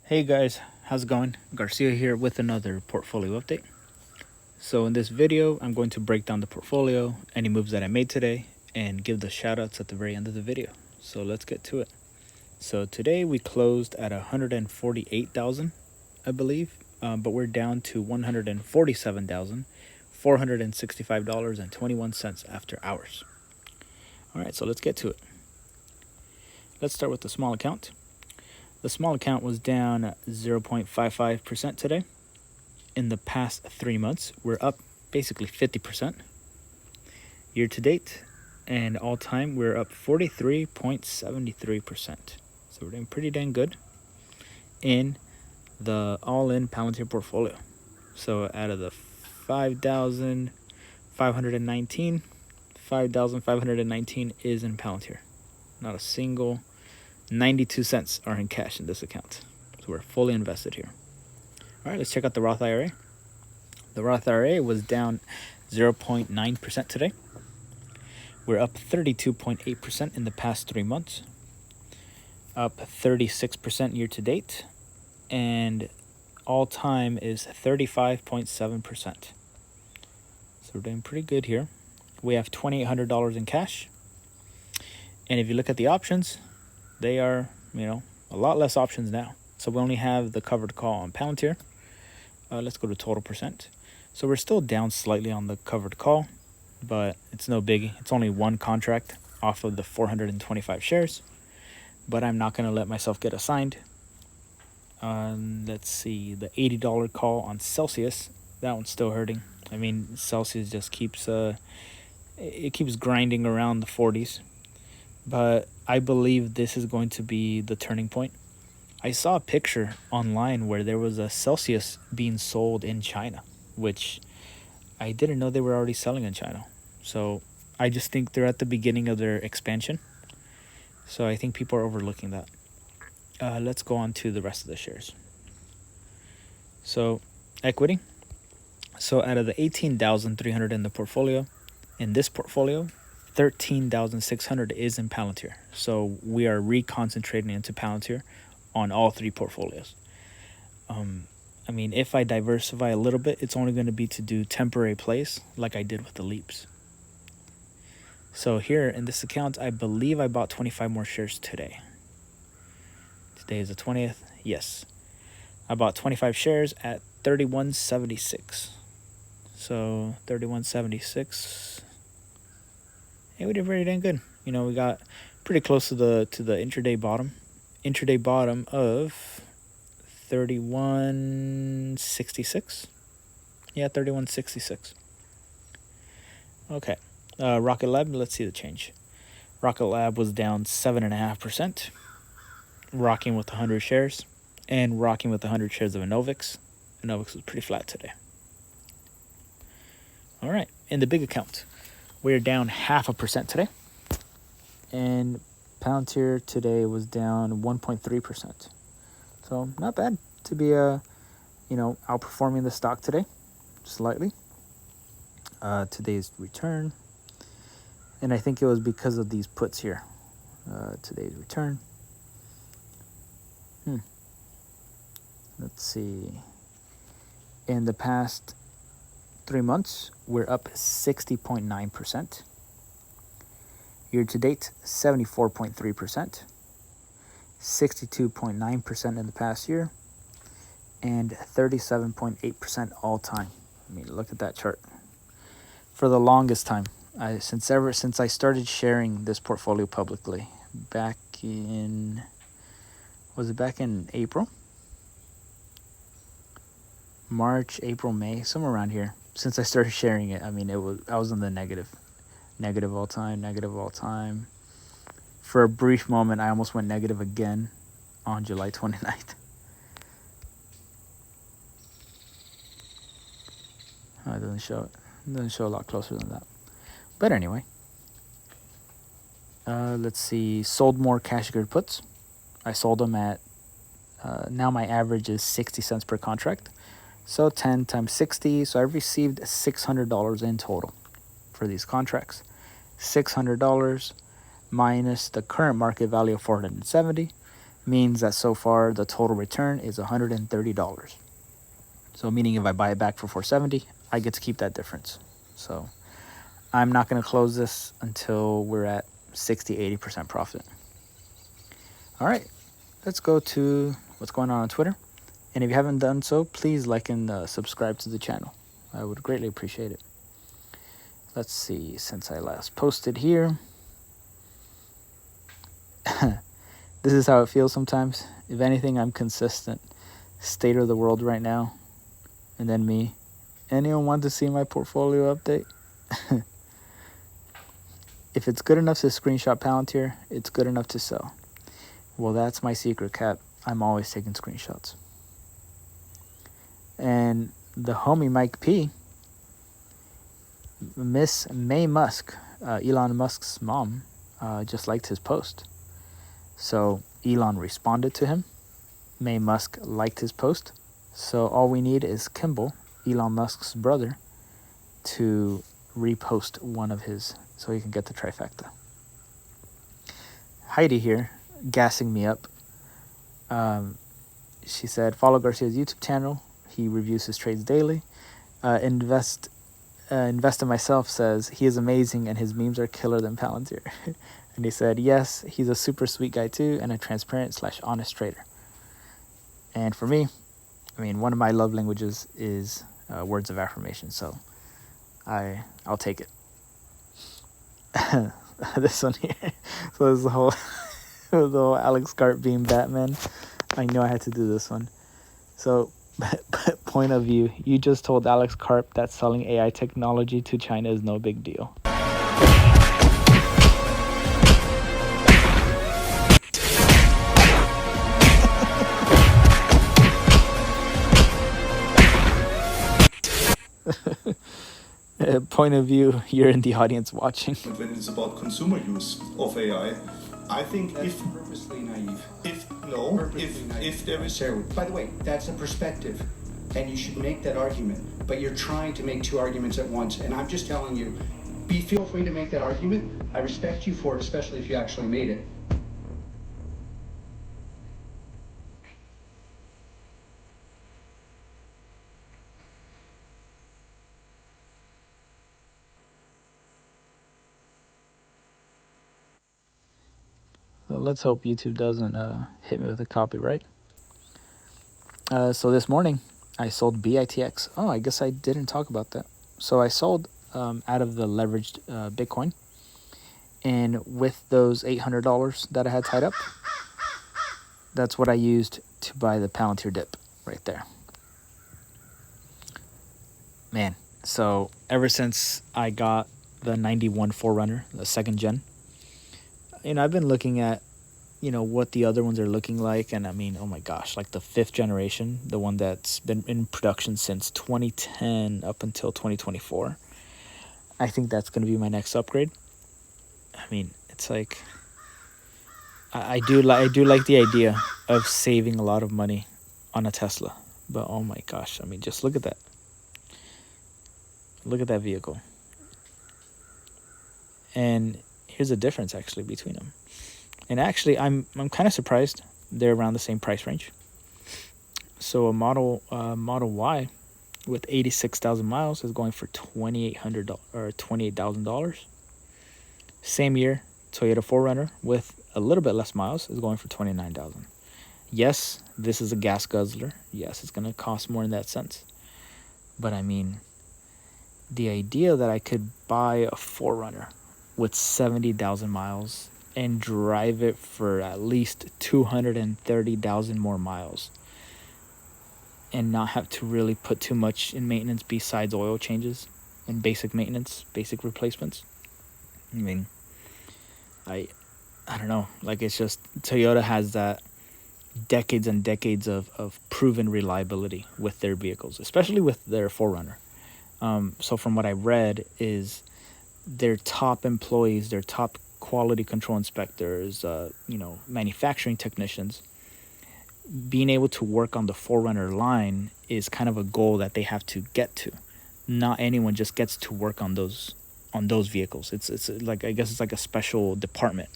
Hey guys, how's it going? Garcia here with another portfolio update. So in this video, I'm going to break down the portfolio, any moves that I made today, and give the shoutouts at the very end of the video. So let's get to it. So today we closed at 148,000, I believe, but we're down to $147,465.21 after hours. All right, so let's get to it. Let's start with the small account. The small account was down 0.55% today. In the past 3 months, we're up basically 50%. Year to date and all time, we're up 43.73%. So we're doing pretty dang good in the all-in Palantir portfolio. So out of the 5,519 is in Palantir. Not a single 92 cents are in cash in this account. So we're fully invested here. All right, let's check out the Roth IRA. The Roth IRA was down 0.9% today. We're up 32.8% in the past 3 months. Up 36% year to date. And all time is 35.7%. So we're doing pretty good here. We have $2,800 in cash. And if you look at the options, they are, a lot less options now. So we only have the covered call on Palantir. Let's go to total percent. So we're still down slightly on the covered call, but it's no biggie. It's only one contract off of the 425 shares, but I'm not going to let myself get assigned. Let's see, the $80 call on Celsius, that one's still hurting. I mean, Celsius just keeps grinding around the 40s. But I believe this is going to be the turning point. I saw a picture online where there was a Celsius being sold in China, which I didn't know they were already selling in China. So I just think they're at the beginning of their expansion. So I think people are overlooking that. Let's go on to the rest of the shares. So equity. So out of the 18,300 in the portfolio, in this portfolio, 13,600 is in Palantir. So we are reconcentrating into Palantir on all three portfolios. If I diversify a little bit, it's only going to be to do temporary plays like I did with the leaps. So here in this account, I believe I bought 25 more shares today. Today is the 20th. Yes. I bought 25 shares at 31.76. So 31.76. Hey, we did very dang good. We got pretty close to the intraday bottom. Intraday bottom of 31.66. Yeah, 31.66. Okay. RKLB, let's see the change. RKLB was down 7.5%. Rocking with 100 shares. And rocking with 100 shares of ENVX. ENVX was pretty flat today. All right. In the big account, we're down 0.5% today. And Palantir today was down 1.3%. So not bad to be outperforming the stock today slightly. Today's return. And I think it was because of these puts here. Today's return. Let's see. In the past 3 months, we're up 60.9%. Year to date, 74.3%. 62.9% in the past year. And 37.8% all time. Look at that chart. For the longest time, since I started sharing this portfolio publicly, back in April? March, April, May, somewhere around here. Since I started sharing it, I was in the negative all time. For a brief moment, I almost went negative again on July 29th. It doesn't show it. It doesn't show a lot closer than that. But anyway, let's see. Sold more cash secured puts. I sold them at, now my average is 60 cents per contract. So 10 times 60, so I received $600 in total for these contracts. $600 minus the current market value of $470 means that so far the total return is $130. So meaning if I buy it back for $470, I get to keep that difference. So I'm not going to close this until we're at 60-80% profit. All right, let's go to what's going on Twitter. And if you haven't done so, please like and subscribe to the channel. I would greatly appreciate it. Let's see, since I last posted here. This is how it feels sometimes. If anything, I'm consistent. State of the world right now. And then me. Anyone want to see my portfolio update? If it's good enough to screenshot Palantir, it's good enough to sell. Well, that's my secret, Cap. I'm always taking screenshots. And the homie Mike P, Miss May Musk, Elon Musk's mom, just liked his post. So Elon responded to him. May Musk liked his post. So all we need is Kimball, Elon Musk's brother, to repost one of his so he can get the trifecta. Heidi here, gassing me up. She said, follow Garcia's YouTube channel. He reviews his trades daily. Invest in Myself says, he is amazing and his memes are killer than Palantir. And he said, yes, he's a super sweet guy too and a transparent/honest trader. And for me, I mean, one of my love languages is words of affirmation. So I'll take it. This one here. So this is the whole, the whole Alex Carp being Batman. I know I had to do this one. So, point of view, you just told Alex Carp that selling AI technology to China is no big deal. Point of view, you're in the audience watching. When it's about consumer use of AI, I think that's purposely naive. if there is... By the way, that's a perspective, and you should make that argument. But you're trying to make two arguments at once, and I'm just telling you, feel free to make that argument. I respect you for it, especially if you actually made it. Well, let's hope YouTube doesn't hit me with a copyright. So this morning, I sold BITX. Oh, I guess I didn't talk about that. So I sold out of the leveraged Bitcoin. And with those $800 that I had tied up, that's what I used to buy the Palantir dip right there. Man, so ever since I got the 91 Forerunner, the second gen, I've been looking at, what the other ones are looking like. And I mean, oh my gosh, like the 5th generation, the one that's been in production since 2010 up until 2024. I think that's going to be my next upgrade. I mean, it's like, I do like the idea of saving a lot of money on a Tesla. But oh my gosh, I mean, just look at that. Look at that vehicle. And here's the difference actually between them. And actually, I'm kind of surprised they're around the same price range. So a Model Y with 86,000 miles is going for $2,800 or $28,000. Same year, Toyota 4Runner with a little bit less miles is going for $29,000. Yes, this is a gas guzzler. Yes, it's going to cost more in that sense. But I mean, the idea that I could buy a 4Runner with 70,000 miles and drive it for at least 230,000 more miles and not have to really put too much in maintenance besides oil changes and basic maintenance, basic replacements. I mean, I don't know. Like, it's just Toyota has that decades and decades of proven reliability with their vehicles, especially with their 4Runner. So from what I read is their top employees, their top quality control inspectors, manufacturing technicians, being able to work on the 4Runner line is kind of a goal that they have to get to. Not anyone just gets to work on those vehicles. It's like, I guess it's like a special department.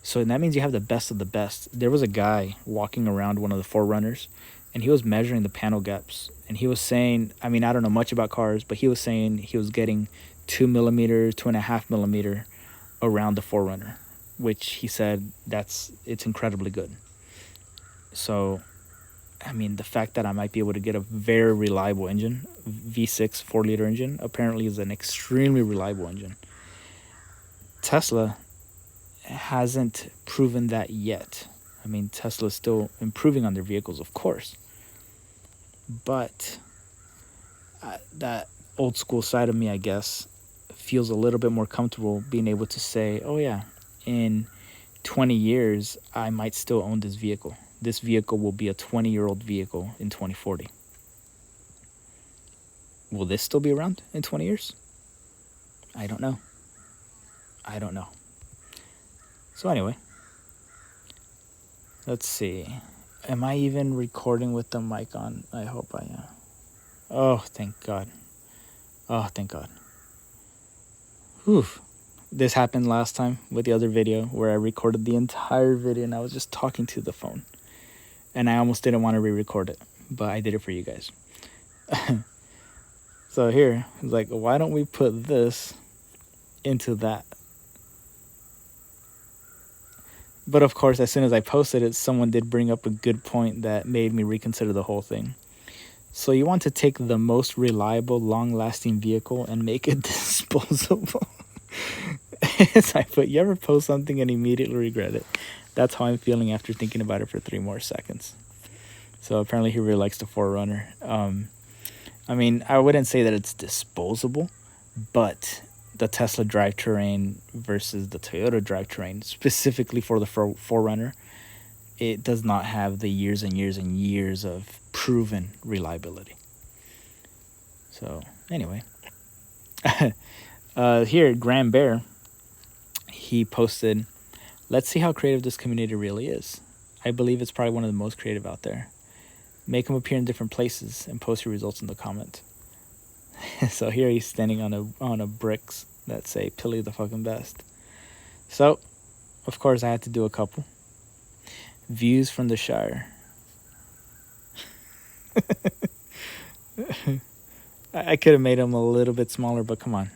So that means you have the best of the best. There was a guy walking around one of the Forerunners, and he was measuring the panel gaps. And he was saying, I mean, I don't know much about cars, but he was saying he was getting 2 millimeters, 2.5 millimeter around the Forerunner, which he said it's incredibly good. So, I mean, the fact that I might be able to get a very reliable engine, V6 4-liter engine, apparently is an extremely reliable engine. Tesla hasn't proven that yet. I mean, Tesla is still improving on their vehicles, of course. But that old school side of me, I guess, feels a little bit more comfortable being able to say, oh yeah, in 20 years, I might still own this vehicle. This vehicle will be a 20-year-old vehicle in 2040. Will this still be around in 20 years? I don't know. So anyway, let's see. Am I even recording with the mic on? I hope I am. Oh, thank God. Whew. This happened last time with the other video where I recorded the entire video and I was just talking to the phone. And I almost didn't want to re-record it, but I did it for you guys. So here, it's like, why don't we put this into that? But of course, as soon as I posted it, someone did bring up a good point that made me reconsider the whole thing. So you want to take the most reliable, long-lasting vehicle and make it disposable. So I put, you ever post something and immediately regret it? That's how I'm feeling after thinking about it for 3 more seconds. So apparently he really likes the Forerunner. I mean, I wouldn't say that it's disposable, but the Tesla drivetrain versus the Toyota drivetrain, specifically for the Forerunner, it does not have the years and years and years of proven reliability. So anyway, here, Graham Bear, he posted, let's see how creative this community really is. I believe it's probably one of the most creative out there. Make them appear in different places and post your results in the comment. So here he's standing on a bricks that say Pilly the fucking best. So, of course, I had to do a couple. Views from the Shire. I could have made him a little bit smaller, but come on.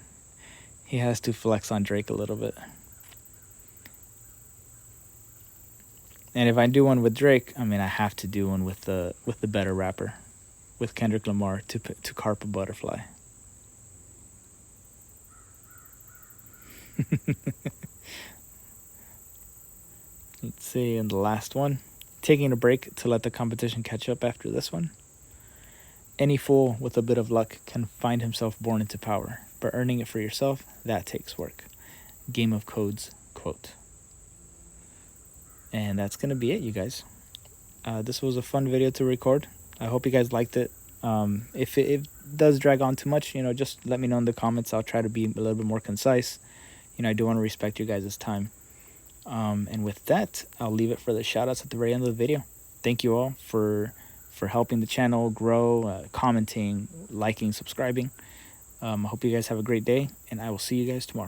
He has to flex on Drake a little bit. And if I do one with Drake, I mean, I have to do one with the better rapper, with Kendrick Lamar to carp a butterfly. Let's see, and the last one. Taking a break to let the competition catch up after this one. Any fool with a bit of luck can find himself born into power, but earning it for yourself, that takes work. Game of Codes quote. And that's going to be it, you guys. This was a fun video to record. I hope you guys liked it. If it does drag on too much, just let me know in the comments. I'll try to be a little bit more concise. I do want to respect you guys' time. And with that, I'll leave it for the shout-outs at the very end of the video. Thank you all for helping the channel grow, commenting, liking, subscribing. I hope you guys have a great day, and I will see you guys tomorrow.